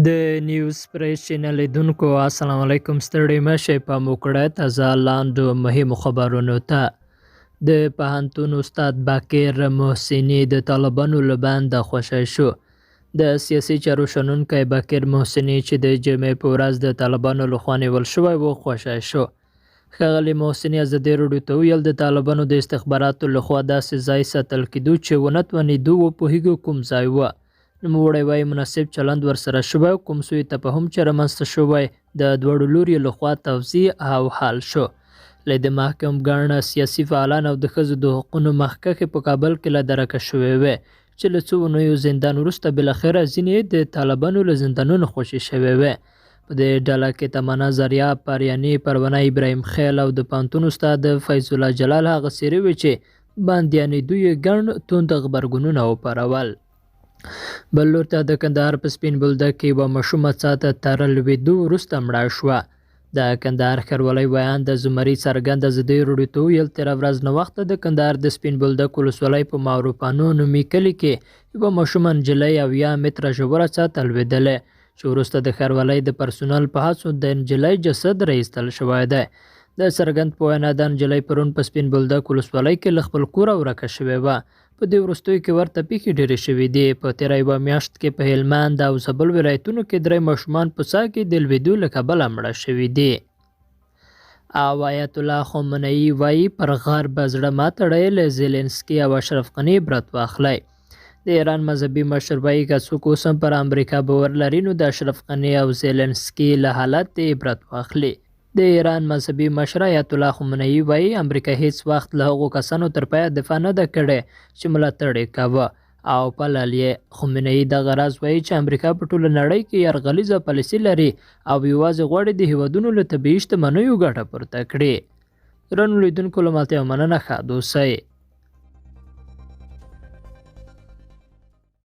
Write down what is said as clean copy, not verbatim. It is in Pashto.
د نیوز پریس چینل لیدونکو السلام علیکم. ستړي مشه په موکړه تازه لاندو مهمو خبرونو ته. د پوهنتون استاد باقر محسني د طالبانو له بانده خوشی شو. د سیاسي چارو شنونکی باقر محسني چې د جمعې په ورځ د طالبانو لخوا نیول شوی و خوشی شو. ښاغلي محسني ازادي راډیو ته ویل د طالبانو د استخباراتو لخوا داسې ځای ساتل کېدو چې ونه توانېدو وپوهېږو کوم ځای و. نوموړی وایي مناسب چلند ورسره شوی کوم سوی تفاهم چې رامنځته شوی د دواړو لوریو لخوا توضیح او حل شو. له دې محکم ګڼ سیاسي فعالان او د ښځو د حقونو مخکښې په کابل کې له درکه شوې وې چې له څو اونیو زندان وروسته بالاخره ځینې د طالبانو له زندانونو خوشي شوې وې. په دې ډله کې تمنا زریا پریاني پروانه ابراهیم خیل او د پوهنتون استاد فیض الله جلال هغه څیرې وې چې بندیانېدو یې ګڼ توند غبرګونونه وپارول. بل لور ته د کندهار په سپین بولدک کې یوه ماشومه څاه ته تړل لوېدو وروسته مړه شوه. د کندهار ښاروالۍ ویان د زمري څرګند ازادي راډیو ته ویل تېره ورځ ناوخته د کندهار د سپین بولدک ولسوالۍ په معروفانو نومي کلي کې یوه ماشومه نجلۍ 70 متره ژوره څاه ته لوېدلې چې وروسته د ښاروالۍ د پرسونل په هڅو د نجلۍ جسد راایستل شوی دی. د څرګند په وینا د نجلۍ پرون په سپین بولدک ولسوالۍ کې له خپل کوره ورکه شوې وه. په دې وروستیو کې ورته پیښې ډېرې شوې دي. په تېره یوه میاشت کې په هلمند او زابل ولایتونو کې 3 ماشومان په څاه کې د لوېدو له کبله مړه شوي دي. او آیت الله خامنه‌ای وایي پر غرب زړه مه تړئ، له زیلنسکي او اشرف غني عبرت واخلئ. د ایران مذهبي مشر وایي که څوک اوس هم پر امریکا باور لري نو د اشرف غني او زیلنسکي له حالت د عبرت واخلي. د ایران مذهبي مشر آیت الله خامنه‌ای وایي امریکا هیڅ وخت له هغو کسانو تر پایه دفاع نه ده کړې چې ملاتړ یې کاوه او پلل یې. خامنه‌ای دغه راز وایي چې امریکا په ټوله نړۍ کې یرغلیزه پالیسي لري او یوازې غواړي د هیوادونو له طبیعي شتمنیو ګټه پورته کړي. درنو لیدونکو له ملتیا مننه، ښه اوسئ.